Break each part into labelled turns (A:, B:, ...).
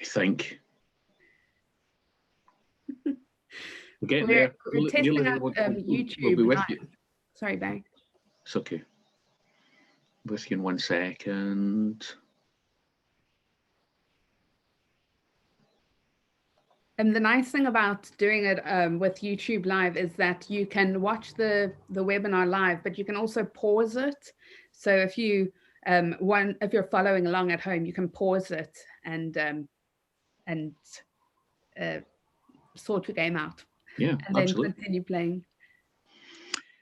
A: I think. We're getting
B: We're
A: there.
B: testing out YouTube.
A: We'll be with you.
B: Sorry, Barry.
A: It's okay. With you in 1 second.
B: And the nice thing about doing it with YouTube Live is that you can watch the webinar live, but you can also pause it. So if you if you're following along at home, you can pause it and sort your game out.
A: Yeah,
B: and
A: absolutely.
B: then continue playing.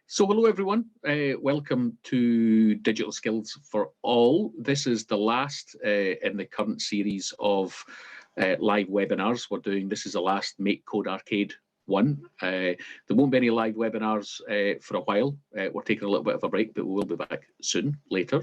A: So hello everyone, welcome to Digital Skills for All. This is the last in the current series of live webinars we're doing. This is the last Make Code Arcade one. There won't be any live webinars for a while. We're taking a little bit of a break, but we will be back soon, later.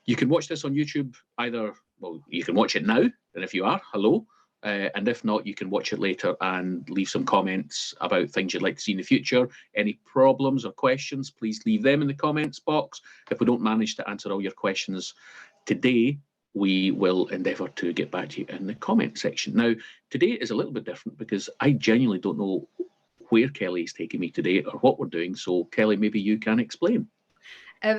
A: You can watch this on YouTube either, well, you can watch it now, and if you are, hello. And if not, you can watch it later and leave some comments about things you'd like to see in the future. Any problems or questions, please leave them in the comments box. If we don't manage to answer all your questions today, we will endeavour to get back to you in the comment section. Now, today is a little bit different because I genuinely don't know where Kelly is taking me today or what we're doing. So, Kelly, maybe you can explain.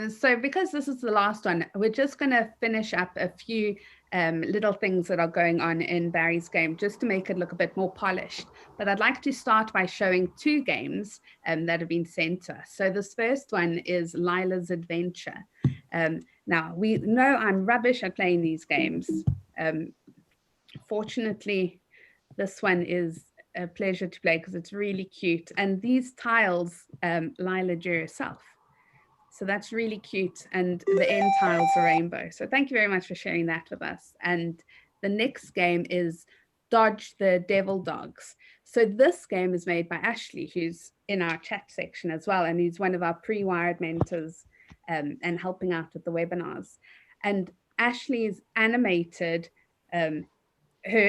B: So because this is the last one, we're just going to finish up a few little things that are going on in Barry's game just to make it look a bit more polished. But I'd like to start by showing two games that have been sent to us. So this first one is Lila's Adventure. Now, we know I'm rubbish at playing these games. Fortunately, this one is a pleasure to play because it's really cute. And these tiles, Lila drew herself. So that's really cute. And the end tiles are rainbow. So thank you very much for sharing that with us. And the next game is Dodge the Devil Dogs. So this game is made by Ashley, who's in our chat section as well. And he's one of our pre-wired mentors and helping out with the webinars. And Ashley's animated her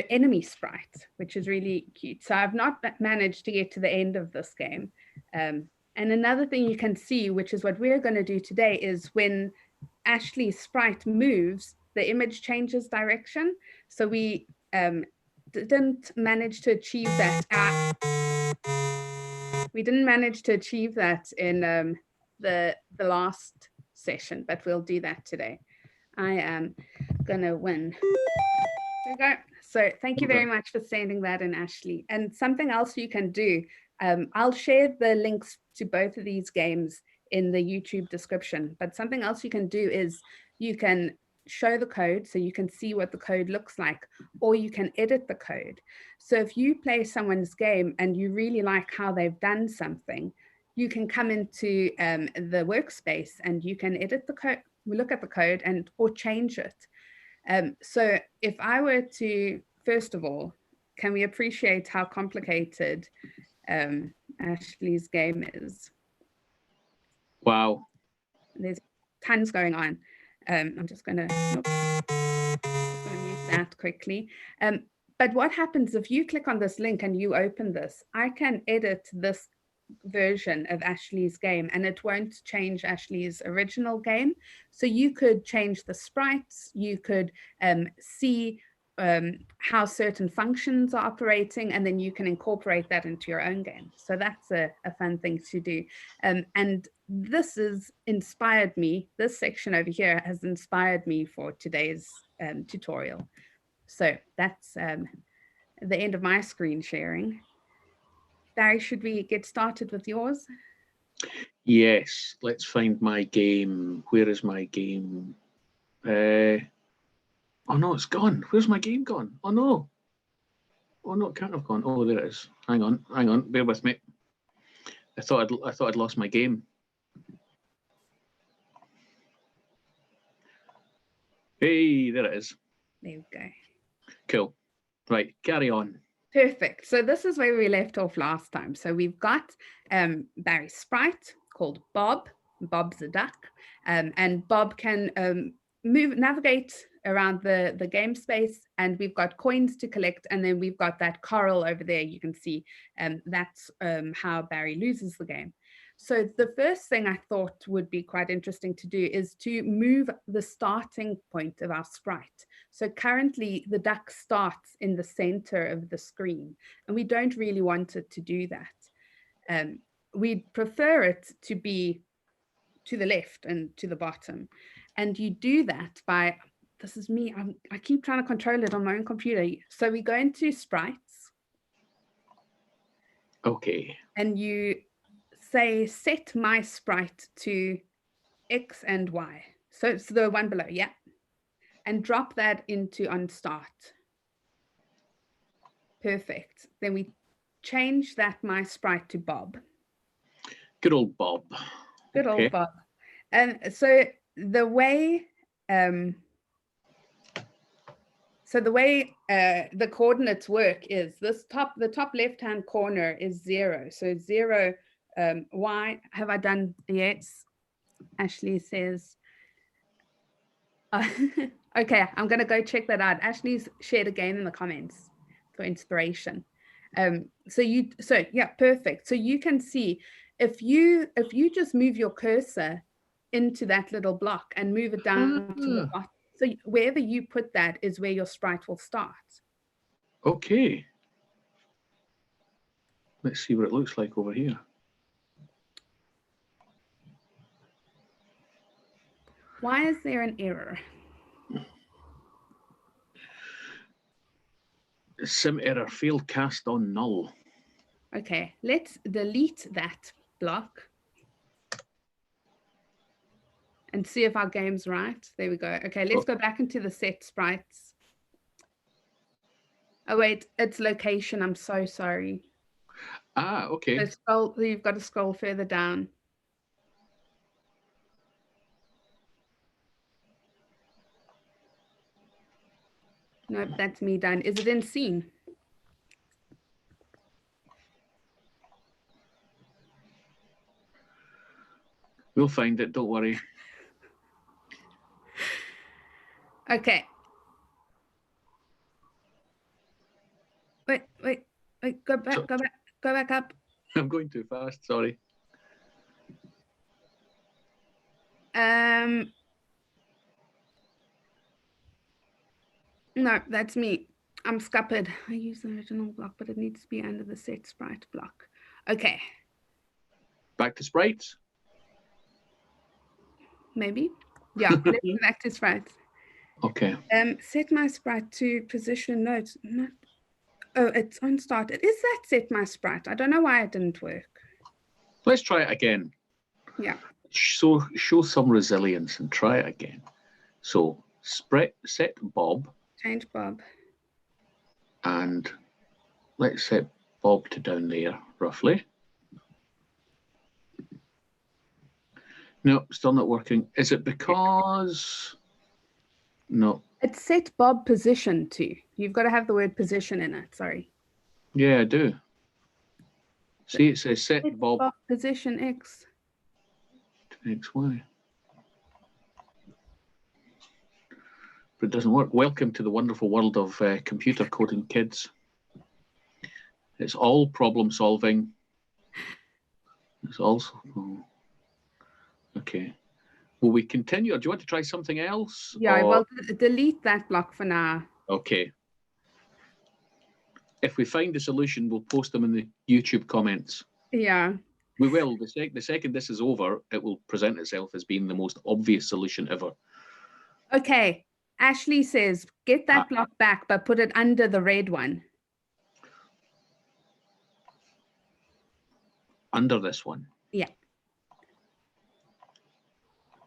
B: enemy sprite, which is really cute. So I've not managed to get to the end of this game. And another thing you can see, which is what we're going to do today, is when Ashley's sprite moves, the image changes direction. So we didn't manage to achieve that. We didn't manage to achieve that in the last session, but we'll do that today. I am going to win. There we go. So thank you very much for sending that in, Ashley. And something else you can do, I'll share the links to both of these games in the YouTube description, but something else you can do is you can show the code so you can see what the code looks like, or you can edit the code. So if you play someone's game and you really like how they've done something, you can come into the workspace and you can edit the code, look at the code and or change it. So if I were to, first of all, can we appreciate how complicated Ashley's game is?
A: Wow.
B: There's tons going on. I'm just going to mute that quickly. But what happens if you click on this link and you open this, I can edit this version of Ashley's game and it won't change Ashley's original game. So you could change the sprites, you could see how certain functions are operating, and then you can incorporate that into your own game. So that's a fun thing to do. And this has inspired me, this section over here has inspired me for today's tutorial. So that's the end of my screen sharing. Barry, should we get started with yours?
A: Yes, let's find my game. Where is my game? Oh no, it's gone. Where's my game gone? Oh no. Oh no, it can't have gone. Oh, there it is. Hang on, bear with me. I thought I'd lost my game. Hey, there it is.
B: There we go.
A: Cool. Right, carry on.
B: Perfect. So this is where we left off last time. So we've got Barry's sprite called Bob. Bob's a duck. And Bob can navigate around the game space, and we've got coins to collect, and then we've got that coral over there. You can see that's how Barry loses the game. So the first thing I thought would be quite interesting to do is to move the starting point of our sprite. So currently the duck starts in the center of the screen, and we don't really want it to do that. We'd prefer it to be to the left and to the bottom. And you do that by, this is me, I keep trying to control it on my own computer. So we go into sprites.
A: Okay.
B: And you say, set my sprite to X and Y. So it's the one below, yeah. And drop that into on start. Perfect. Then we change that my sprite to Bob.
A: Good old Bob.
B: Good old Bob. And so the way the coordinates work is the top left-hand corner is 0. So 0, Y, have I done? Yes. Ashley says, okay, I'm going to go check that out. Ashley's shared again in the comments for inspiration. So yeah, perfect. So you can see if you just move your cursor into that little block and move it down to the bottom. So wherever you put that is where your sprite will start.
A: Okay. Let's see what it looks like over here.
B: Why is there an error?
A: Sim error, failed cast on null.
B: Okay, let's delete that block and see if our game's right. There we go. Okay, let's go back into the set sprites. Oh wait, it's location. I'm so sorry.
A: Ah, okay.
B: So you've got to scroll further down. Nope, that's me done. Is it in scene?
A: We'll find it, don't worry.
B: Okay. Wait, go back up.
A: I'm going too fast, sorry.
B: No, that's me. I'm scuppered. I use the original block, but it needs to be under the set sprite block. Okay.
A: Back to sprites?
B: Maybe. Yeah, let's go back to sprites.
A: Okay.
B: Set my sprite to position notes. Oh, it's on start. Is that set my sprite? I don't know why it didn't work.
A: Let's try it again.
B: Yeah.
A: So show some resilience and try it again. So set Bob.
B: Change Bob.
A: And let's set Bob to down there, roughly. No, still not working. Is it because... No.
B: It's set Bob position to. You've got to have the word position in it. Sorry.
A: Yeah, I do. See, it says set Bob
B: position X.
A: To XY. But it doesn't work. Welcome to the wonderful world of computer coding, kids. It's all problem solving. It's also... Okay. Will we continue, or do you want to try something else?
B: Yeah,
A: or...
B: well, delete that block for now.
A: Okay. If we find a solution, we'll post them in the YouTube comments.
B: Yeah.
A: We will. The second this is over, it will present itself as being the most obvious solution ever.
B: Okay. Ashley says, get that block back, but put it under the red one.
A: Under this one?
B: Yeah.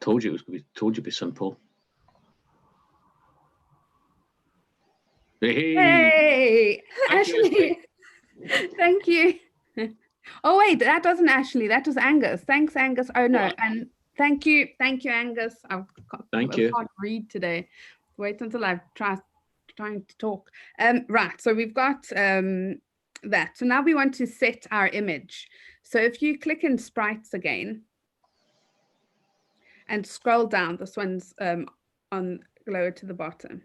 A: Told you it was going to be, told you it'd be simple.
B: Hey, Ashley. Thank you. Oh wait, that wasn't Ashley. That was Angus. Thanks, Angus. Oh no, and thank you, Angus. I can't read today. Wait until I've trying to talk. Right. So we've got that. So now we want to set our image. So if you click in sprites again and scroll down, this one's on lower to the bottom.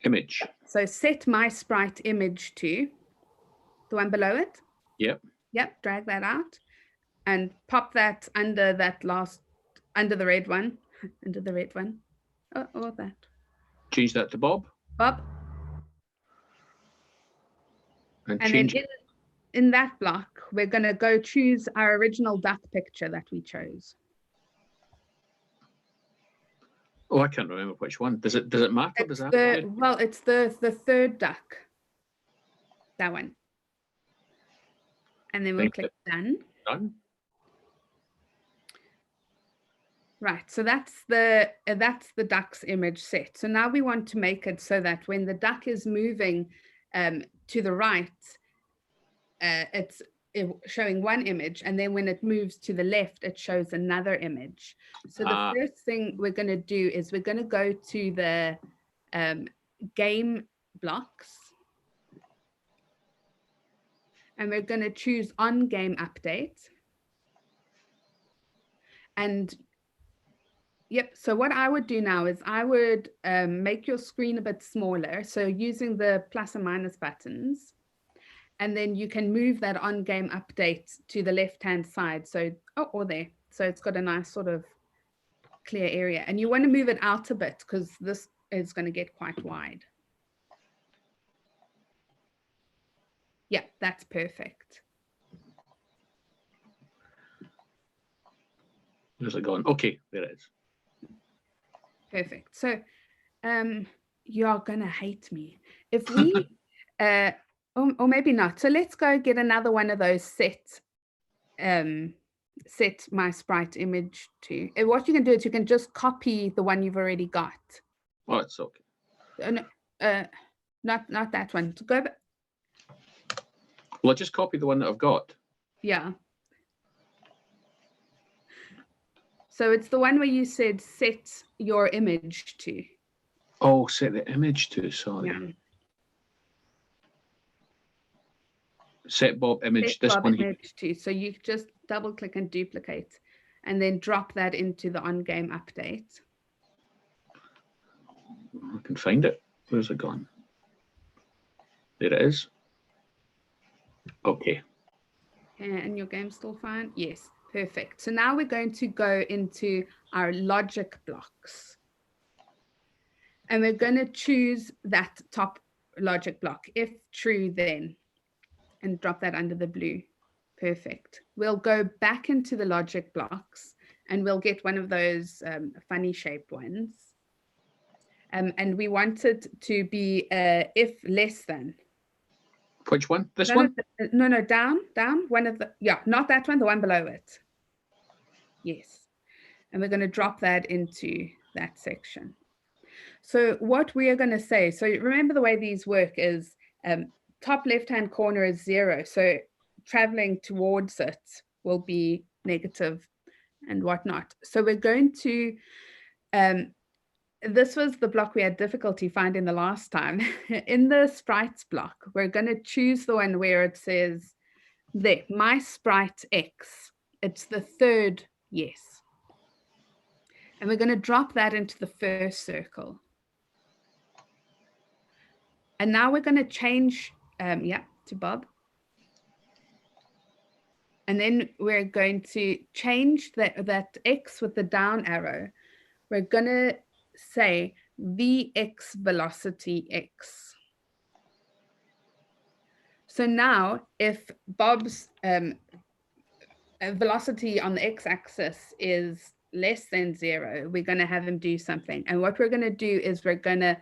A: Image.
B: So set my sprite image to the one below it.
A: Yep.
B: Yep, drag that out and pop that under that under the red one, under the red one. Oh, that.
A: Change that to Bob.
B: Bob.
A: And
B: then
A: change
B: in that block, we're going to go choose our original duck picture that we chose.
A: Oh, I can't remember which one. Does it matter? Does that
B: well, it's the third duck. That one. And then we'll click done.
A: Done.
B: Right, so that's the duck's image set. So now we want to make it so that when the duck is moving to the right, it's showing one image, and then when it moves to the left, it shows another image. So the first thing we're going to do is we're going to go to the game blocks, and we're going to choose on game update. And yep, so what I would do now is I would make your screen a bit smaller. So using the plus and minus buttons, and then you can move that on game update to the left-hand side. So, or there. So it's got a nice sort of clear area. And you want to move it out a bit because this is going to get quite wide. Yeah, that's perfect.
A: Where's it gone? Okay, there it is.
B: Perfect. So you're going to hate me. If we... or maybe not. So let's go get another one of those set my sprite image to. And what you can do is you can just copy the one you've already got.
A: Oh, it's okay.
B: Not that one. So go back.
A: Well, I just copy the one that I've got.
B: Yeah. So it's the one where you said set your image to.
A: Oh, set the image to, sorry.
B: Yeah.
A: Set Bob image,
B: set
A: this
B: Bob
A: one
B: image too. So you just double click and duplicate and then drop that into the on game update.
A: I can find it. Where's it gone? There it is. Okay.
B: And your game's still fine? Yes, perfect. So now we're going to go into our logic blocks. And we're going to choose that top logic block. If true, then. And drop that under the blue. Perfect. We'll go back into the logic blocks and we'll get one of those funny shaped ones. And we want it to be if less than.
A: Which one? This one?
B: No, down. One of the, yeah, not that one, the one below it. Yes. And we're going to drop that into that section. So what we are going to say, so remember the way these work is top left-hand corner is 0. So traveling towards it will be negative and whatnot. So we're going to, this was the block we had difficulty finding the last time. In the sprites block, we're going to choose the one where it says, there, my sprite X. It's the third yes. And we're going to drop that into the first circle. And now we're going to change, to Bob. And then we're going to change that X with the down arrow. We're going to say VX velocity X. So now if Bob's velocity on the X-axis is less than 0, we're going to have him do something. And what we're going to do is we're going to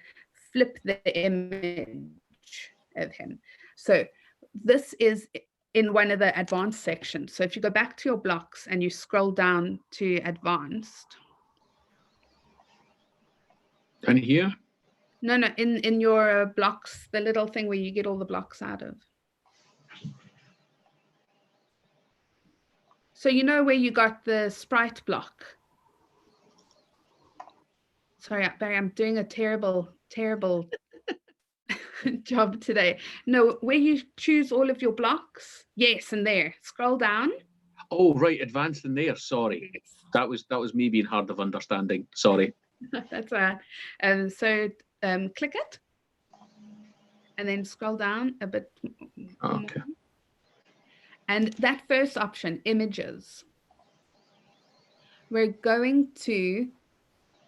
B: flip the image of him. So this is in one of the advanced sections. So if you go back to your blocks and you scroll down to advanced.
A: And here?
B: No, in your blocks, the little thing where you get all the blocks out of. So you know where you got the sprite block? Sorry, Barry, I'm doing a terrible job today. No, where you choose all of your blocks. Yes, and there. Scroll down.
A: Oh, right, advanced in there. Sorry. Yes. That was me being hard of understanding. Sorry.
B: That's all right. So click it. And then scroll down a bit more.
A: Okay.
B: And that first option, images, we're going to,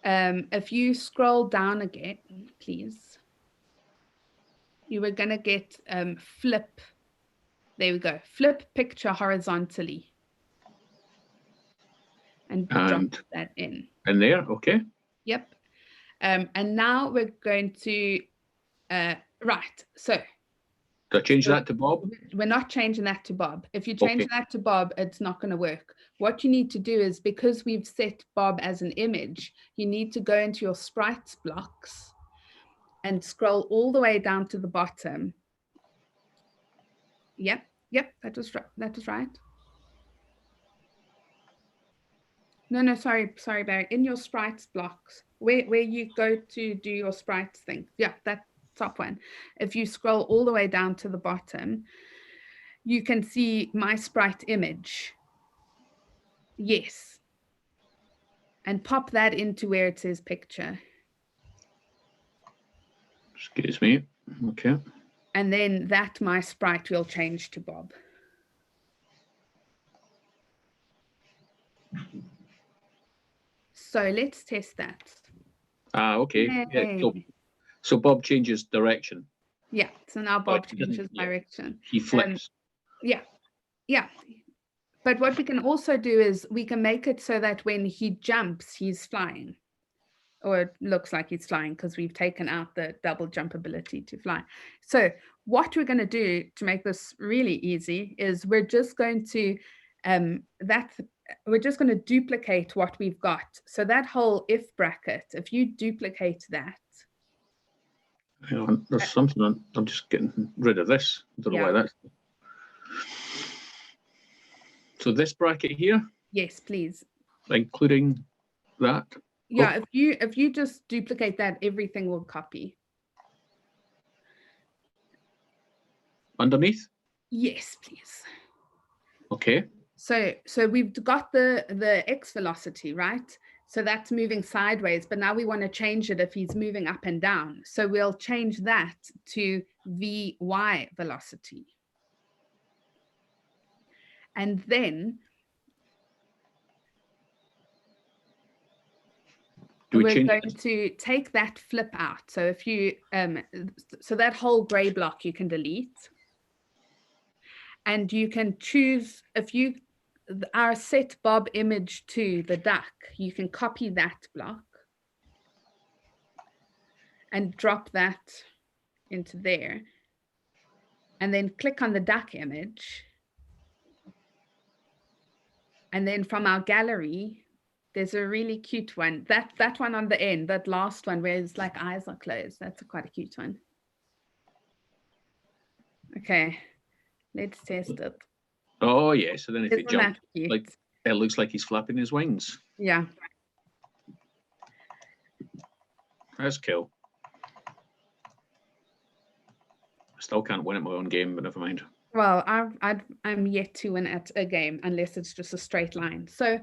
B: if you scroll down again, please, you were going to get flip. There we go. Flip picture horizontally. And drop that in.
A: In there, okay.
B: Yep. And now we're going to, right, so.
A: Do I change that to Bob?
B: We're not changing that to Bob. If you change that to Bob, it's not going to work. What you need to do is, because we've set Bob as an image, you need to go into your sprites blocks and scroll all the way down to the bottom. Yep, that was right. No, sorry, Barry. In your sprites blocks, where you go to do your sprites thing. Yeah, that top one. If you scroll all the way down to the bottom, you can see my sprite image. Yes. And pop that into where it says picture.
A: Excuse me. Okay.
B: And then that my sprite will change to Bob. So let's test that.
A: Okay. Yeah, so Bob changes direction.
B: Yeah, so now Bob changes direction.
A: He flips.
B: Yeah. But what we can also do is we can make it so that when he jumps, he's flying. Or it looks like he's flying because we've taken out the double jump ability to fly. So what we're going to do to make this really easy is we're just going to duplicate what we've got. So that whole if bracket, if you duplicate that.
A: Hang on, there's something I'm just getting rid of this. I don't know why that's. So this bracket here?
B: Yes, please.
A: Including that?
B: Yeah, if you just duplicate that, everything will copy.
A: Underneath?
B: Yes, please.
A: Okay.
B: So we've got the x velocity, right? So that's moving sideways, but now we want to change it if he's moving up and down. So we'll change that to vy velocity. And then we're going to take that flip out. So if you, so that whole gray block you can delete. And you can choose, if you are set Bob image to the duck, you can copy that block and drop that into there. And then click on the duck image. And then from our gallery, there's a really cute one. That one on the end, that last one where it's like eyes are closed. That's quite a cute one. Okay, let's test it.
A: Oh yeah, so then if he jumps, like it looks like he's flapping his wings.
B: Yeah.
A: That's cool. I still can't win at my own game, but never mind.
B: Well, I'm yet to win at a game unless it's just a straight line. So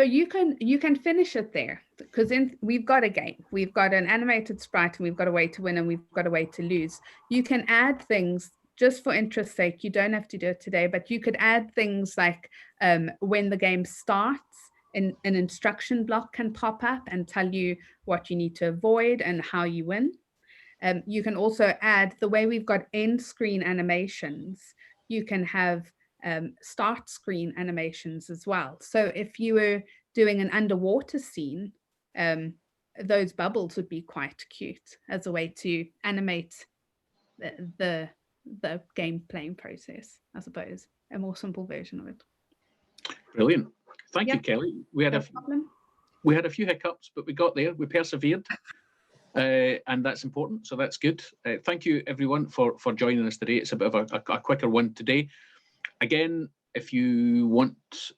B: you can finish it there, because we've got a game, we've got an animated sprite, and we've got a way to win, and we've got a way to lose. You can add things just for interest's sake. You don't have to do it today, but you could add things like when the game starts, an instruction block can pop up and tell you what you need to avoid and how you win. You can also add, the way we've got end screen animations, you can have start screen animations as well. So if you were doing an underwater scene, those bubbles would be quite cute as a way to animate the game playing process, I suppose, a more simple version of it.
A: Brilliant. Thank you, Kelly. We had a few hiccups, but we got there. We persevered. And that's important, so that's good. Thank you everyone for joining us today. It's a bit of a quicker one today. Again, if you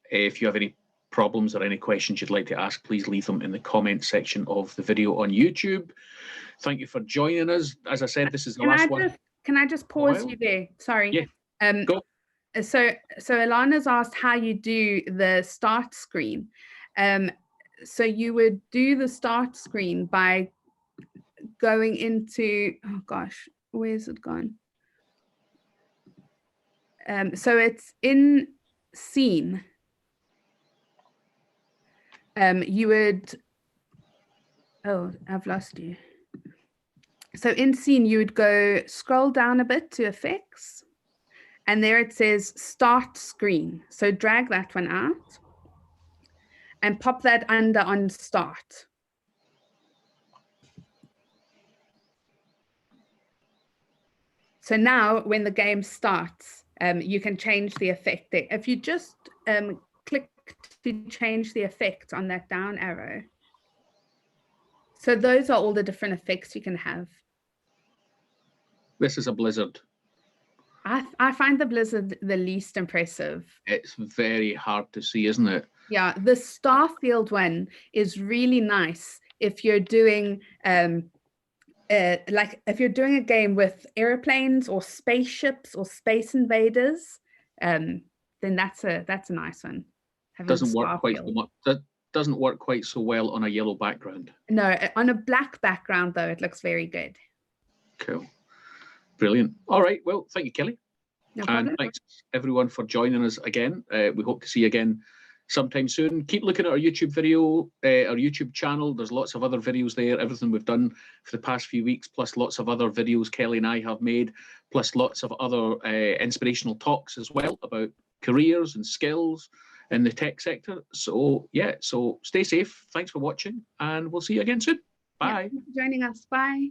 A: have any problems or any questions you'd like to ask, please leave them in the comment section of the video on YouTube. Thank you for joining us. As I said, this is the last one.
B: Can I just pause you there? Sorry.
A: Yeah. Go.
B: So Alana's asked how you do the start screen. So you would do the start screen by going into, oh gosh, where's it gone? So it's in scene. You would, oh, I've lost you. So in scene, you would go scroll down a bit to effects, and there it says start screen. So drag that one out and pop that under on start. So now when the game starts, you can change the effect there. If you just click to change the effect on that down arrow. So those are all the different effects you can have.
A: This is a blizzard.
B: I find the blizzard the least impressive.
A: It's very hard to see, isn't it?
B: Yeah, the Starfield one is really nice if you're doing like if you're doing a game with airplanes or spaceships or space invaders, then that's a nice one.
A: Doesn't work quite so much. That doesn't work quite so well on a yellow background.
B: No, on a black background though, it looks very good.
A: Cool. Brilliant. All right. Well, thank you, Kelly.
B: No problem.
A: And thanks everyone for joining us again. We hope to see you again sometime soon. Keep looking at our YouTube video, our YouTube channel. There's lots of other videos there, everything we've done for the past few weeks, plus lots of other videos Kelly and I have made, plus lots of other inspirational talks as well about careers and skills in the tech sector. So yeah, so stay safe. Thanks for watching, and we'll see you again soon. Bye.
B: Yeah, thanks for joining us. Bye.